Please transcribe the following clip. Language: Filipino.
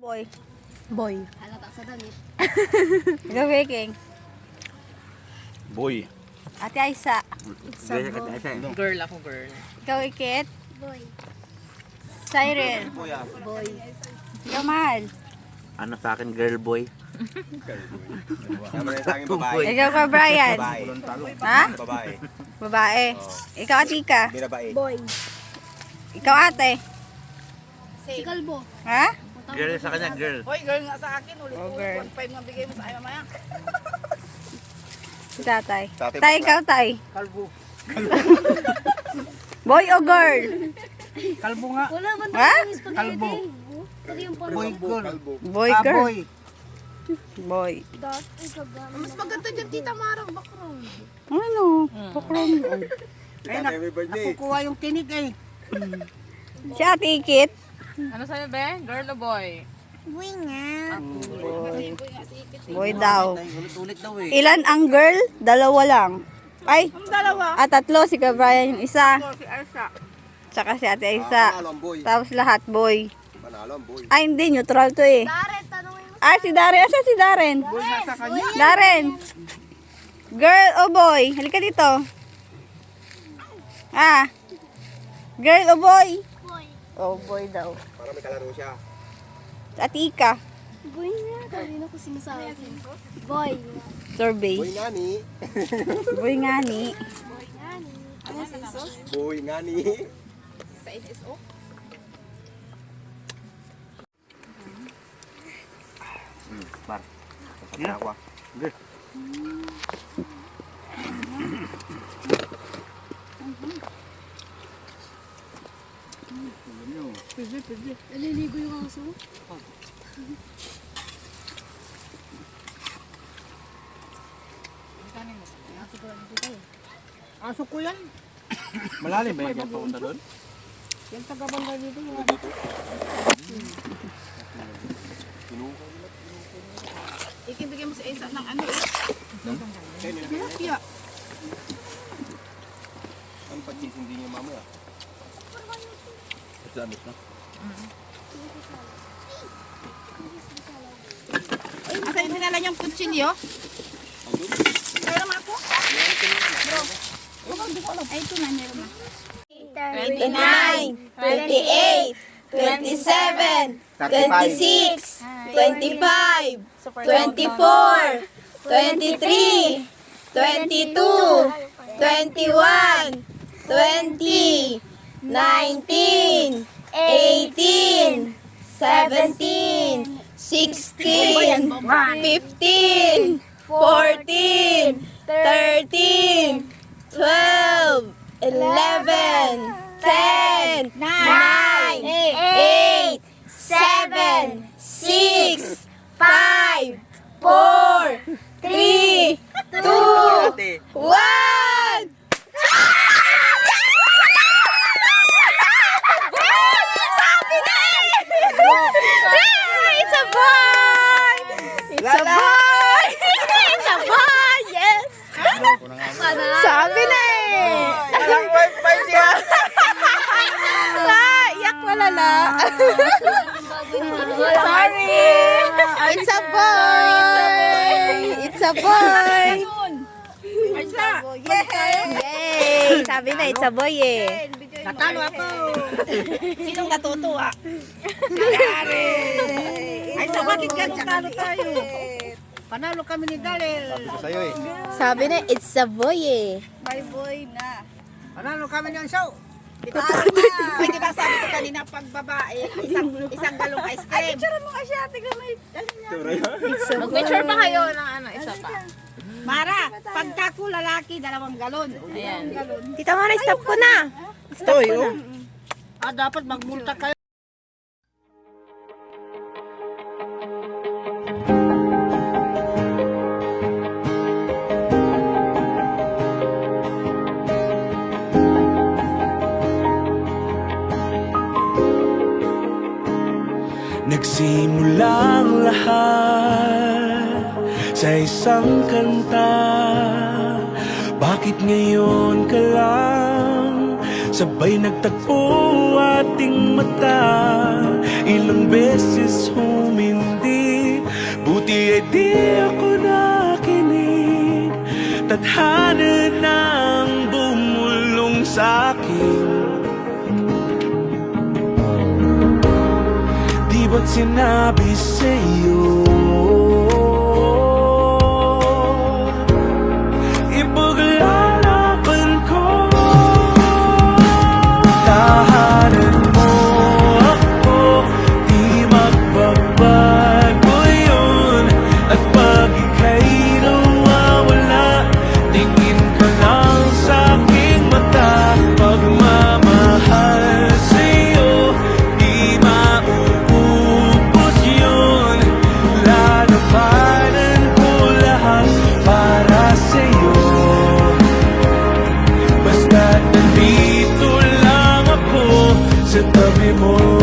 Boy. Boy. Halata sa damit. Ikaw, Viking. Boy. Ate Aisa. Girl ako, girl. Ikaw, Ikit. Boy. Cyril. Boy. Ikaw, Mahal. Ano sa akin, girl boy? Tama rin sa akin babae. Ikaw ka, Brian. Babae. Ha? Babae. Babae. Ikaw, Atika. Hindi babae. Boy. Ikaw, ate. Si Kalbo. Ha? Girl sa kanya, girl. Hoy, girl nga sa akin. Ulit Oh, ko. girl. 1.5 nga bigay mo sa akin mamaya. Si tatay. Tatay Tay, ba? ikaw, tay. Kalbo. Boy o girl? Kalbo nga. Wala man Ha? yung spaghetti. Kalbo. Pati yung pang Boy, girl. Boy, girl. Boy. Mas maganda dyan, tita Marang. Background. Ano? Pakrom. Tatay may birthday. Kukuha yung tinig eh. Si ate Ikit. Ano sa'yo, be? Girl o boy? Boy. Boy daw. Ulit-ulit daw eh. Ilan ang girl? Dalawa lang. Ay, Ang dalawa. tatlo. Si ka Brian yung isa. Si Arsa. Tsaka si ate Aisa. Panalo ang boy. Tapos lahat boy. Panalo ang boy. Ay, hindi. Neutral to eh. Darren, tanongin mo. Ah, si Darren. Asa si Darren? Boy nga sa kanya. Darren. Girl o boy? Halika dito. Ah. Girl o boy? Boy. Oh, boy daw. Para may kalaro siya. At Ika. Boy nga. Kanina ko sinasabi. Boy. Survey. Boy nga ni. Boy nga ni. Boy nga ni. Ano si Sos? Boy nga ni. Sa NSO. Bar. Kasama ako ah. Naliligo yung aso. Aso ko yan. Malalim ba yung papunta doon? Yan taga-banda dito. Ikibigay mo sa isa ng ano eh. Tilapia. Ang pagkisindi niya mamaya. Sabit na. Asa yung dinala niyang kutsilyo? Kaya naman ako. Ay, ito na. Meron na. 29, 28, 27, 26, 25, 24, 23, 22, 21, 20, 19, 18, 17, 16, 15, 14, 13, 12, 11, 10, 9, 8, 7, 6, 5, 4, 3, 2, 1! Sabi na eh! It's a boy! It's a boy! It's a boy! Yes! Sabi na eh! Walang wifi siya. Ah, iyak malala. Sorry! It's a boy! It's a boy! Arsa. Yay! Sabi na, it's a boy eh. Natalo ako. Sinong natutuwa? Ay, sa bakit ganun talo tayo? Panalo kami ni Dalil. Ito sa'yo eh. Sabi na, it's a boy eh. May boy na. Panalo kami ng show. Ay, di ba sabi ko kanina pag babae, isang galong ice cream. Ay, picture mo kasi ate ko may. Mag-picture pa kayo ng ano, isa pa. Mara, pagka ko lalaki, 2 galon. Ayan. Tita Mara, stop ko na. Ito eh oh. Dapat magmulta kayo. Nagsimulang lahat sa isang kanta. Bakit ngayon ka lang sabay nagtagpo ating mata. Ilang beses humindi, buti ay di ako nakinig. Tadhana nang bumulong sa'kin. Di ba't sinabi sa'yo ipaglalaban ko? Tahanan mo ako, di magbabago yun. At pag ika'y nawawala, tingin ka lang sa'king mata. Pagmamahal sa'yo, di mauubos yun. Lalabanan ko lahat para sa'yo. Basta't nandito lang ako sa tabi mo.